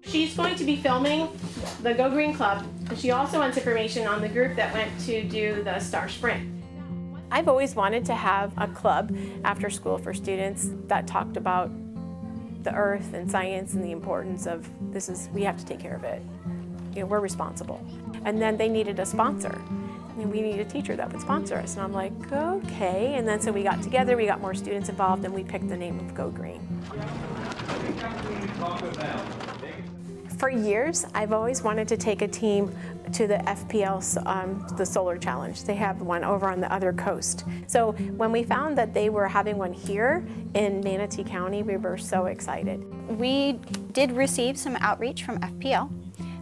She's going to be filming the Go Green Club, and she also wants information on the group that went to do the Star Sprint. I've always wanted to have a club after school for students that talked about the earth and science and the importance of we have to take care of it. You know, we're responsible. And then they needed a sponsor. And we need a teacher that would sponsor us. And I'm like, okay. And then so we got together, we got more students involved, and we picked the name of Go Green. For years, I've always wanted to take a team to the FPL, the Solar Challenge. They have one over on the other coast. So when we found that they were having one here in Manatee County, we were so excited. We did receive some outreach from FPL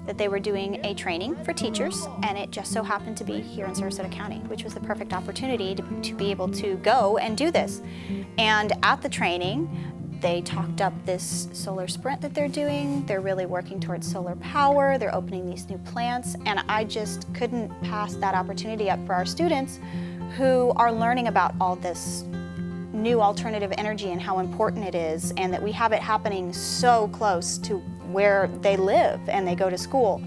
that they were doing a training for teachers, and it just so happened to be here in Sarasota County, which was the perfect opportunity to be able to go and do this. And at the training, they talked up this solar sprint that they're doing. They're really working towards solar power. They're opening these new plants, and I just couldn't pass that opportunity up for our students who are learning about all this new alternative energy and how important it is, and that we have it happening so close to where they live and they go to school.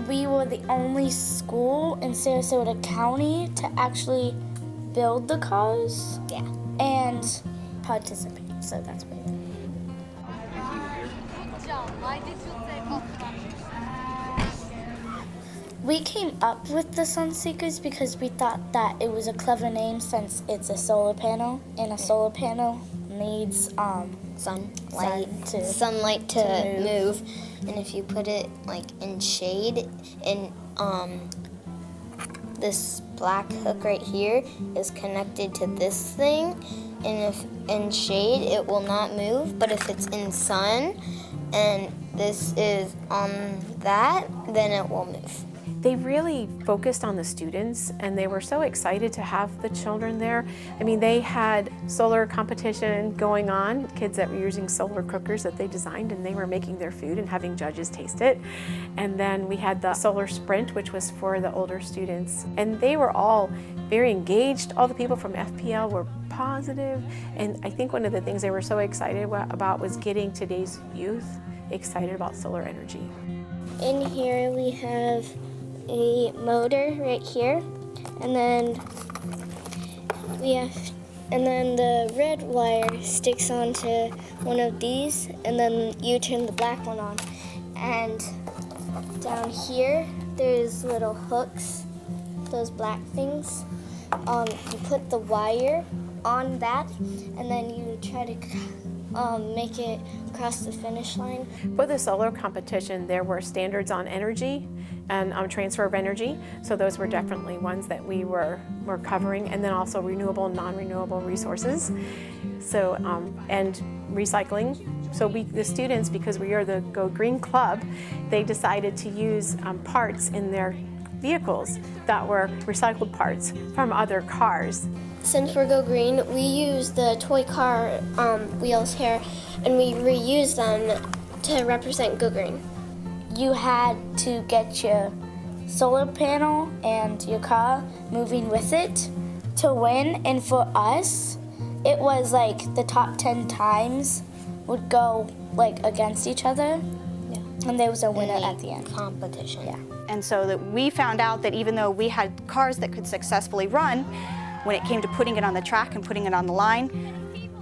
We were the only school in Sarasota County to actually build the cars and participate, so that's pretty good. We came up with the Sunseekers because we thought that it was a clever name since it's a solar panel, and a solar panel needs sunlight to move. And if you put it like in shade, and this black hook right here is connected to this thing, and if in shade it will not move, but if it's in sun and this is on that, then it will move. They really focused on the students, and they were so excited to have the children there. I mean, they had solar competition going on, kids that were using solar cookers that they designed, and they were making their food and having judges taste it. And then we had the solar sprint, which was for the older students. And they were all very engaged. All the people from FPL were positive. And I think one of the things they were so excited about was getting today's youth excited about solar energy. In here we have a motor right here, and then the red wire sticks onto one of these, and then you turn the black one on. And down here there's little hooks, those black things. You put the wire on that, and then you try to make it across the finish line. For the solar competition, there were standards on energy and transfer of energy. So those were definitely ones that we were covering, and then also renewable and non-renewable resources. So, and recycling. So the students, because we are the Go Green Club, they decided to use parts in their vehicles that were recycled parts from other cars. Since we're Go Green, we use the toy car wheels here, and we reuse them to represent Go Green. You had to get your solar panel and your car moving with it to win, and for us, it was like the top 10 times would go like against each other, and there was a winner at the end. Competition. Yeah. And so that we found out that even though we had cars that could successfully run, when it came to putting it on the track and putting it on the line,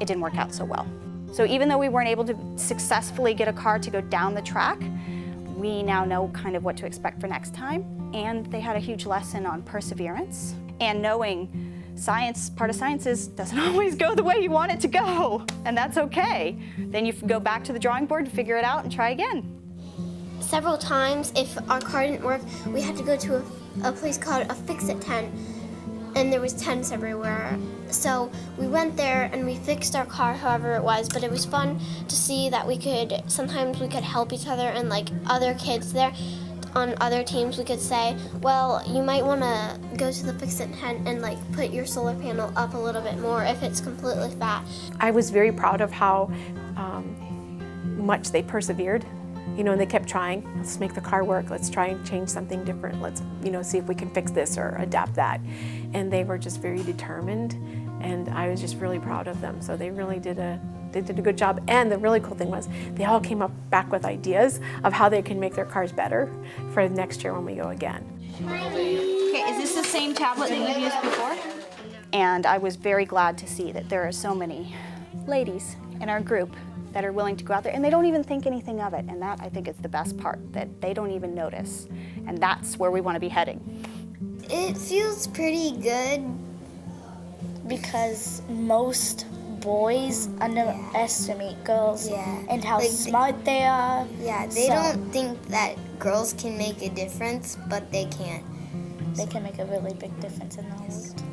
it didn't work out so well. So even though we weren't able to successfully get a car to go down the track, we now know kind of what to expect for next time. And they had a huge lesson on perseverance and knowing part of science doesn't always go the way you want it to go, and that's okay. Then you go back to the drawing board to figure it out and try again. Several times, if our car didn't work, we had to go to a place called a fix-it tent, and there was tents everywhere. So we went there and we fixed our car however it was, but it was fun to see that sometimes we could help each other, and like other kids there on other teams, we could say, well, you might want to go to the fix-it tent and like put your solar panel up a little bit more if it's completely flat. I was very proud of how much they persevered. You know, and they kept trying. Let's make the car work. Let's try and change something different. Let's, see if we can fix this or adapt that. And they were just very determined, and I was just really proud of them. So they really did a They did a good job, and the really cool thing was they all came back with ideas of how they can make their cars better for next year when we go again. Okay, is this the same tablet that you've used before? And I was very glad to see that there are so many ladies in our group that are willing to go out there, and they don't even think anything of it, and that I think is the best part, that they don't even notice, and that's where we want to be heading. It feels pretty good. Because most boys underestimate girls and how Like, smart they are. Yeah, they don't think that girls can make a difference, but they can. They can make a really big difference in the world.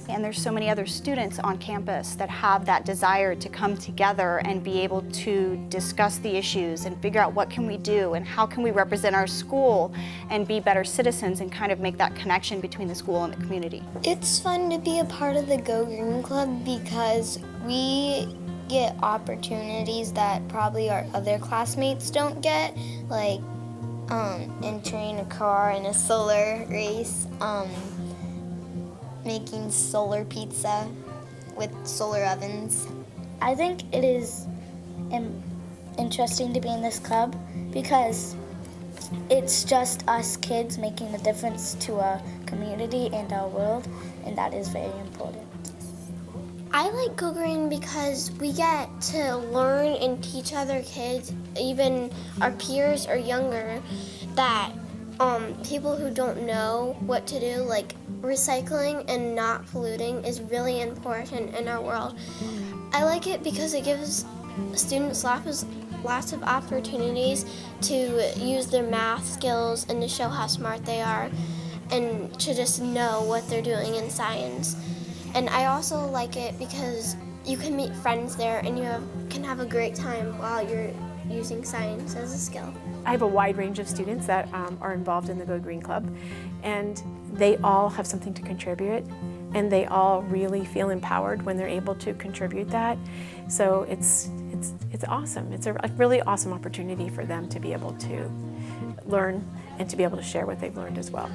And there's so many other students on campus that have that desire to come together and be able to discuss the issues and figure out what can we do and how can we represent our school and be better citizens and kind of make that connection between the school and the community. It's fun to be a part of the Go Green Club because we get opportunities that probably our other classmates don't get, like entering a car in a solar race, making solar pizza with solar ovens. I think it is interesting to be in this club because it's just us kids making a difference to our community and our world, and that is very important. I like Go Green because we get to learn and teach other kids, even our peers or younger, that people who don't know what to do, like recycling and not polluting, is really important in our world. I like it because it gives students lots of opportunities to use their math skills and to show how smart they are and to just know what they're doing in science. And I also like it because you can meet friends there and you can have a great time while you're using science as a skill. I have a wide range of students that are involved in the Go Green Club, and they all have something to contribute, and they all really feel empowered when they're able to contribute that. So it's awesome. It's a really awesome opportunity for them to be able to learn and to be able to share what they've learned as well.